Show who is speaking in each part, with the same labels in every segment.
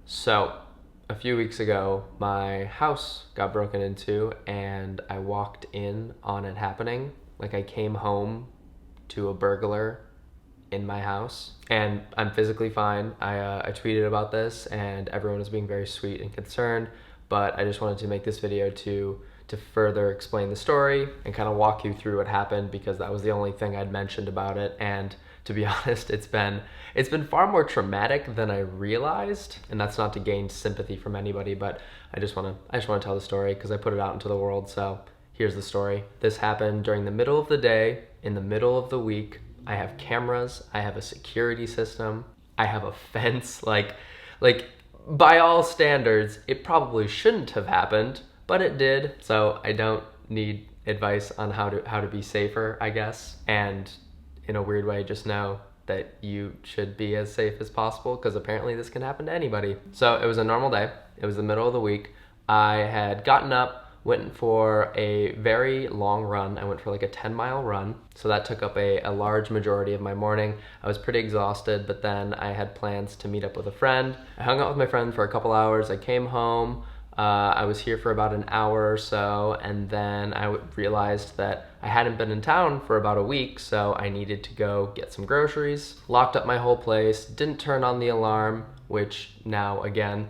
Speaker 1: So, a few weeks ago, my house got broken into and I walked in on it happening. Like, I came home to a burglar in my house, and I'm physically fine. I tweeted about this and everyone was being very sweet and concerned, but I just wanted to make this video to further explain the story and kind of walk you through what happened, because that was the only thing I'd mentioned about it. And to be honest, it's been far more traumatic than I realized, and that's not to gain sympathy from anybody, but I just want to tell the story because I put it out into the world. So here's the story. This happened during the middle of the day, in the middle of the week. I have cameras, I have a security system, I have a fence. Like by all standards, it probably shouldn't have happened, but it did. So I don't need advice on how to be safer, I guess. And in a weird way, just know that you should be as safe as possible, because apparently this can happen to anybody. So it was a normal day. It was the middle of the week. I had gotten up, went for a very long run. I went for like a 10-mile run. So that took up a large majority of my morning. I was pretty exhausted, but then I had plans to meet up with a friend. I hung out with my friend for a couple hours. I came home. I was here for about an hour or so, and then I realized that I hadn't been in town for about a week, so I needed to go get some groceries. Locked up my whole place, didn't turn on the alarm, which now, again,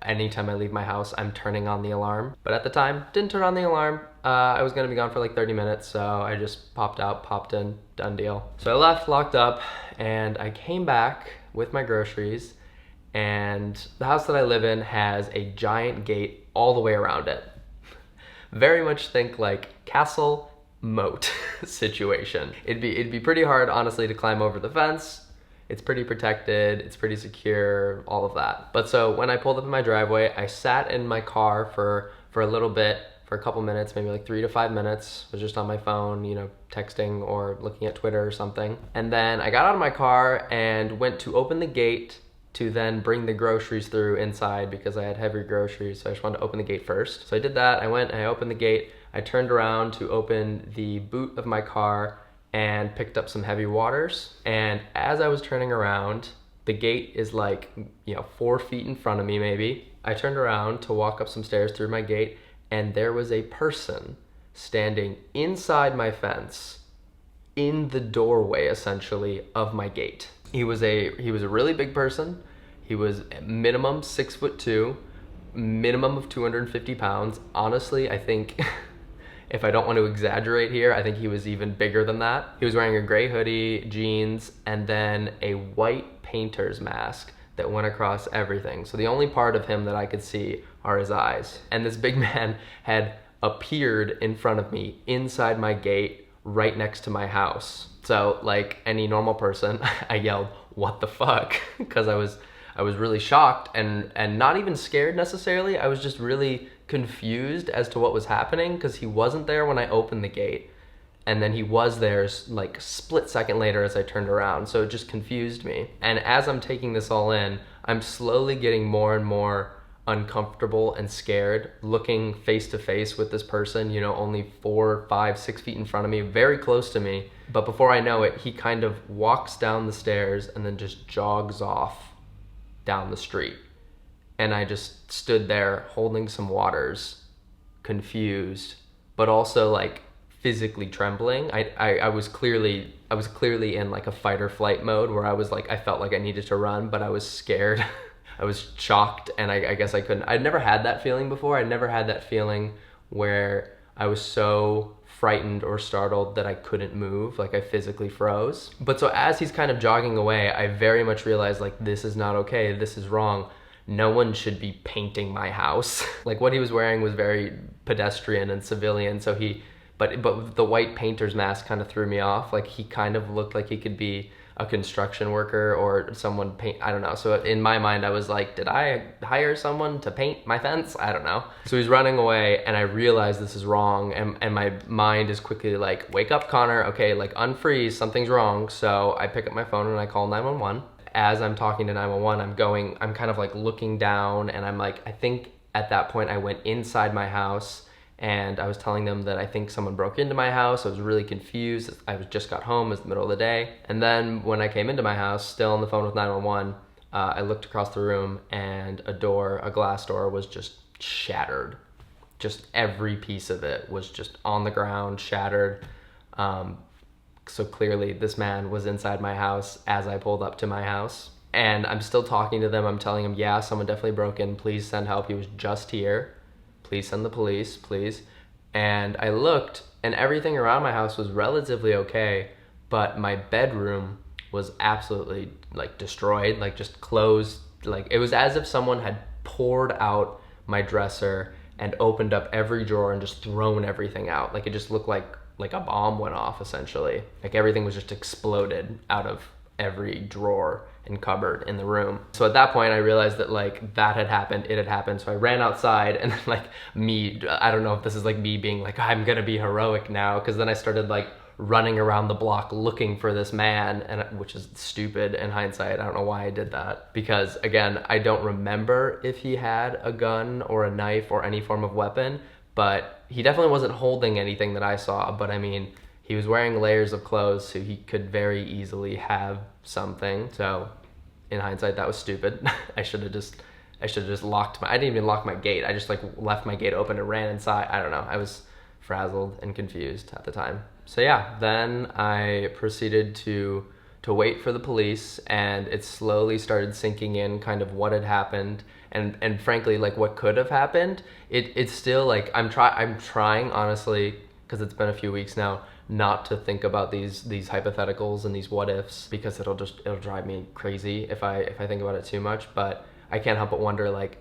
Speaker 1: anytime I leave my house, I'm turning on the alarm. But at the time, didn't turn on the alarm. I was gonna be gone for like 30 minutes, so I just popped out, popped in, done deal. So I left, locked up, and I came back with my groceries, and the house that I live in has a giant gate all the way around it. Very much think like castle moat situation. It'd be pretty hard, honestly, to climb over the fence. It's pretty protected, it's pretty secure, all of that. But so when I pulled up in my driveway, I sat in my car for a little bit, for a couple minutes, maybe like 3 to 5 minutes. I was just on my phone, texting or looking at Twitter or something. And then I got out of my car and went to open the gate to then bring the groceries through inside, because I had heavy groceries, so I just wanted to open the gate first. So I did that. I went and I opened the gate. I turned around to open the boot of my car and picked up some heavy waters. And as I was turning around, the gate is like, 4 feet in front of me maybe. I turned around to walk up some stairs through my gate, and there was a person standing inside my fence, in the doorway essentially of my gate. He was a really big person. He was minimum 6'2", minimum of 250 pounds. Honestly, I think if I don't want to exaggerate here, I think he was even bigger than that. He was wearing a gray hoodie, jeans, and then a white painter's mask that went across everything. So the only part of him that I could see are his eyes. And this big man had appeared in front of me inside my gate, right next to my house. So like any normal person, I yelled, "What the fuck?" Because I was really shocked and not even scared necessarily. I was just really confused as to what was happening, because he wasn't there when I opened the gate, and then he was there like split second later as I turned around. So it just confused me. And as I'm taking this all in, I'm slowly getting more and more uncomfortable and scared, looking face to face with this person, only 4, 5, 6 feet in front of me, very close to me. But before I know it, he kind of walks down the stairs and then just jogs off down the street. And I just stood there holding some waters, confused, but also like physically trembling. I was clearly in like a fight or flight mode, where I felt like I needed to run, but I was scared. I was shocked, and I guess I couldn't. I'd never had that feeling before. I'd never had that feeling where I was so frightened or startled that I couldn't move, like I physically froze. But so as he's kind of jogging away, I very much realized, like, this is not okay, this is wrong. No one should be painting my house. Like, what he was wearing was very pedestrian and civilian, so but the white painter's mask kind of threw me off. Like, he kind of looked like he could be a construction worker or someone paint, I don't know. So in my mind, I was like, did I hire someone to paint my fence? I don't know. So he's running away, and I realize this is wrong, and my mind is quickly like, wake up, Connor, okay, like unfreeze, something's wrong. So I pick up my phone and I call 911. As I'm talking to 911, I'm kind of like looking down, and I'm like, I think at that point I went inside my house, and I was telling them that I think someone broke into my house. I was really confused. I just got home, it was the middle of the day. And then when I came into my house, still on the phone with 911, I looked across the room and a glass door was just shattered. Just every piece of it was just on the ground, shattered. So clearly this man was inside my house as I pulled up to my house. And I'm still talking to them. I'm telling them, yeah, someone definitely broke in. Please send help. He was just here. Please send the police, please. And I looked, and everything around my house was relatively okay, but my bedroom was absolutely like destroyed, like just closed. Like it was as if someone had poured out my dresser and opened up every drawer and just thrown everything out. Like it just looked like a bomb went off, essentially. Like everything was just exploded out of every drawer and cupboard in the room. So at that point I realized that like that had happened, it had happened. So I ran outside, and like I don't know if this is like me being like, I'm gonna be heroic now, because then I started like running around the block looking for this man, and which is stupid in hindsight. I don't know why I did that, because again, I don't remember if he had a gun or a knife or any form of weapon, but he definitely wasn't holding anything that I saw. But I mean, he was wearing layers of clothes, so he could very easily have something. So in hindsight, that was stupid. I should have just locked I didn't even lock my gate. I just like left my gate open and ran inside. I don't know. I was frazzled and confused at the time. So yeah, then I proceeded to wait for the police, and it slowly started sinking in kind of what had happened, and frankly like what could have happened. It's still like I'm trying honestly, because it's been a few weeks now, not to think about these hypotheticals and these what ifs, because it'll drive me crazy if I think about it too much. But I can't help but wonder, like,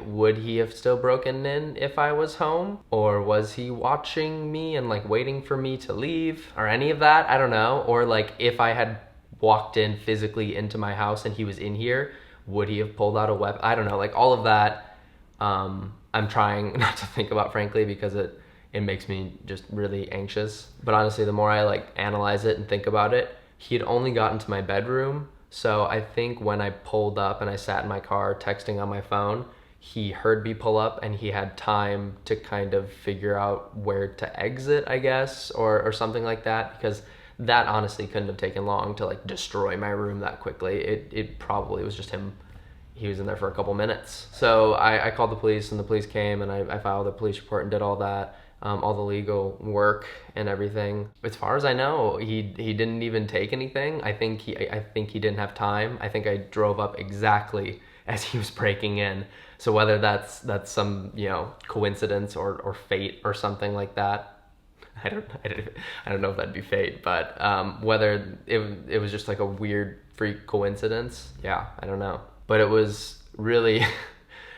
Speaker 1: would he have still broken in if I was home? Or was he watching me and like waiting for me to leave, or any of that? I don't know. Or like if I had walked in physically into my house and he was in here, would he have pulled out a weapon? I don't know. Like all of that, I'm trying not to think about, frankly, because it makes me just really anxious. But honestly, the more I like analyze it and think about it, he had only gotten to my bedroom. So I think when I pulled up and I sat in my car texting on my phone, he heard me pull up and he had time to kind of figure out where to exit, I guess, or something like that, because that honestly couldn't have taken long to like destroy my room that quickly. It probably was just him. He was in there for a couple minutes. So I called the police, and the police came, and I filed a police report and did all that, all the legal work and everything. As far as I know, he didn't even take anything. I think he didn't have time. I think I drove up exactly as he was breaking in. So whether that's some, you know, coincidence or fate or something like that, I don't know if that'd be fate, but whether it was just like a weird freak coincidence, yeah, I don't know. But it was really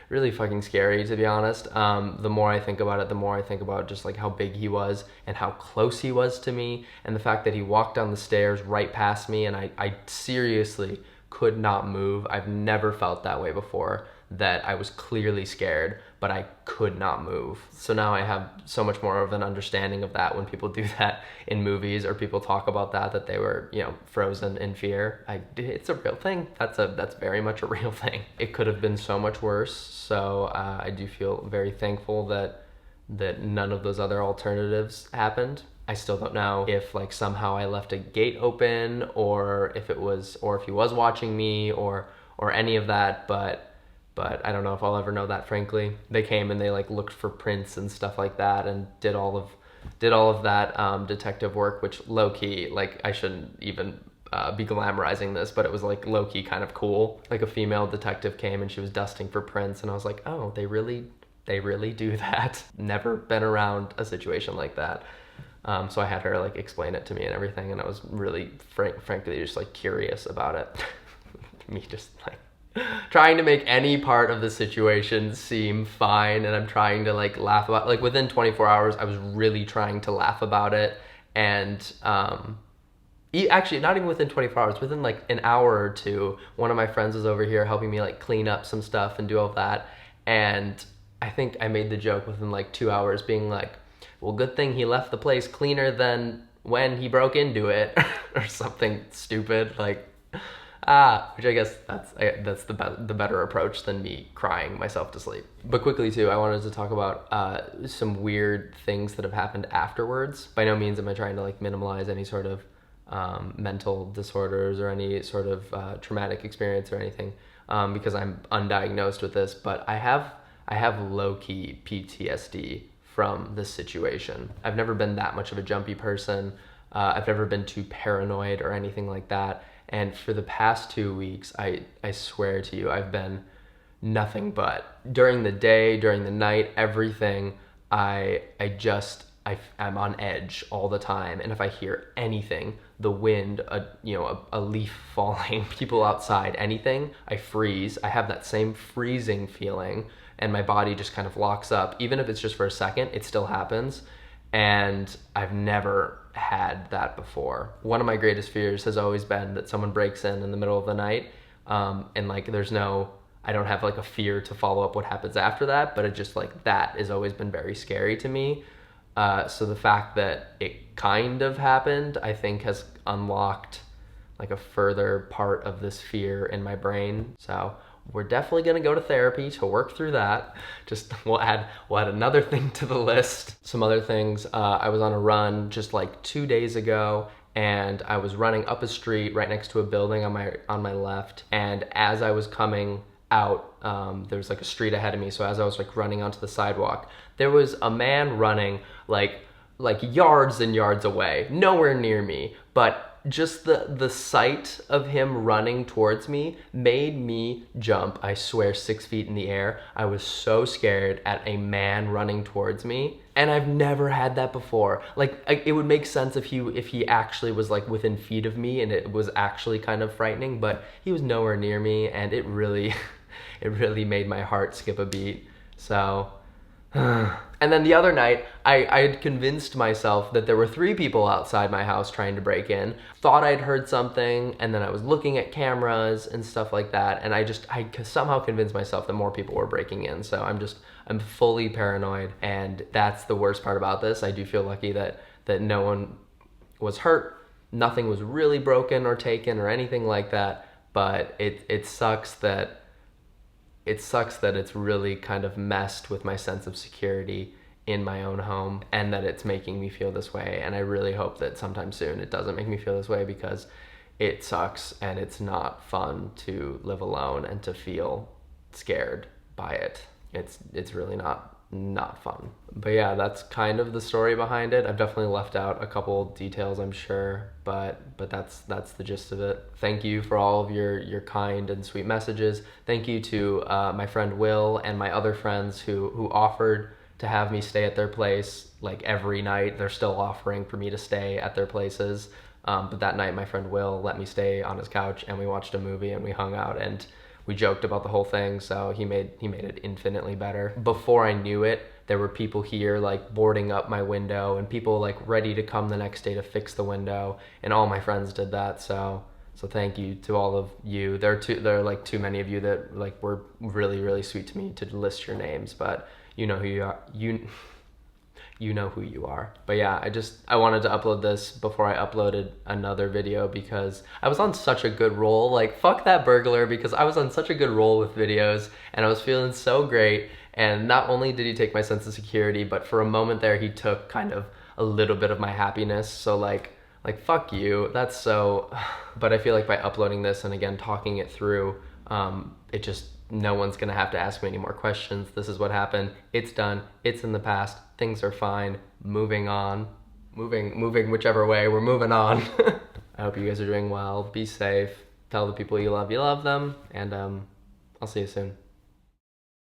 Speaker 1: really fucking scary, to be honest. The more I think about it, the more I think about just like how big he was and how close he was to me, and the fact that he walked down the stairs right past me, and I seriously could not move. I've never felt that way before, that I was clearly scared, but I could not move. So now I have so much more of an understanding of that when people do that in movies, or people talk about that they were, you know, frozen in fear. It's a real thing. That's very much a real thing. It could have been so much worse. So I do feel very thankful that none of those other alternatives happened. I still don't know if like somehow I left a gate open, or if he was watching me, or any of that, but I don't know if I'll ever know that, frankly. They came and they like looked for prints and stuff like that, and did all of that detective work, which low key, like, I shouldn't even be glamorizing this, but it was like low key kind of cool. Like a female detective came and she was dusting for prints, and I was like, oh, they really do that. Never been around a situation like that. So I had her like explain it to me and everything, and I was really frankly just like curious about it. Me just like trying to make any part of the situation seem fine, and I'm trying to like laugh about, like, within 24 hours I was really trying to laugh about it. And actually not even within 24 hours, within like an hour or two, one of my friends was over here helping me like clean up some stuff and do all that, and I think I made the joke within like 2 hours, being like, well, good thing he left the place cleaner than when he broke into it, or something stupid like, which I guess that's the better approach than me crying myself to sleep. But quickly too, I wanted to talk about some weird things that have happened afterwards. By no means am I trying to like minimize any sort of mental disorders or any sort of traumatic experience or anything, because I'm undiagnosed with this, but I have low-key PTSD from this situation. I've never been that much of a jumpy person. I've never been too paranoid or anything like that. And for the past 2 weeks, I swear to you, I've been nothing but. During the day, during the night, everything, I'm on edge all the time. And if I hear anything, the wind, a leaf falling, people outside, anything, I freeze. I have that same freezing feeling, and my body just kind of locks up. Even if it's just for a second, it still happens. And I've never had that before. One of my greatest fears has always been that someone breaks in the middle of the night, and like I don't have like a fear to follow up what happens after that, but it just like that has always been very scary to me. So the fact that it kind of happened, I think, has unlocked like a further part of this fear in my brain. So we're definitely gonna go to therapy to work through that. We'll add another thing to the list. Some other things, I was on a run just like 2 days ago, and I was running up a street right next to a building on my left. And as I was coming out, there was like a street ahead of me. So as I was like running onto the sidewalk, there was a man running like yards and yards away, nowhere near me, but just the sight of him running towards me made me jump, I swear, 6 feet in the air. I was so scared at a man running towards me, and I've never had that before. Like, it would make sense if he actually was like within feet of me and it was actually kind of frightening, but he was nowhere near me, and it really it really made my heart skip a beat. So and then the other night, I had convinced myself that there were 3 people outside my house trying to break in. Thought I'd heard something, and then I was looking at cameras and stuff like that, and I somehow convinced myself that more people were breaking in. So I'm fully paranoid, and that's the worst part about this. I do feel lucky that no one was hurt, nothing was really broken or taken or anything like that, but it sucks that it's really kind of messed with my sense of security in my own home, and that it's making me feel this way. And I really hope that sometime soon it doesn't make me feel this way, because it sucks and it's not fun to live alone and to feel scared by it. It's really not fun. But yeah, that's kind of the story behind it. I've definitely left out a couple details, I'm sure, but that's the gist of it. Thank you for all of your kind and sweet messages. Thank you to my friend Will and my other friends who offered to have me stay at their place like every night. They're still offering for me to stay at their places. But that night my friend Will let me stay on his couch, and we watched a movie and we hung out and we joked about the whole thing, so he made it infinitely better. Before I knew it, there were people here like boarding up my window, and people like ready to come the next day to fix the window, and all my friends did that. So thank you to all of you. There are like too many of you that like were really, really sweet to me to list your names, but you know who you are. You know who you are. But yeah, I wanted to upload this before I uploaded another video, because I was on such a good roll. Like, fuck that burglar, because I was on such a good roll with videos and I was feeling so great. And not only did he take my sense of security, but for a moment there he took kind of a little bit of my happiness. So like fuck you. That's so. But I feel like by uploading this and again talking it through, no one's gonna have to ask me any more questions. This is what happened. It's done. It's in the past. Things are fine. Moving on. Moving whichever way. We're moving on. I hope you guys are doing well. Be safe. Tell the people you love them. And I'll see you soon.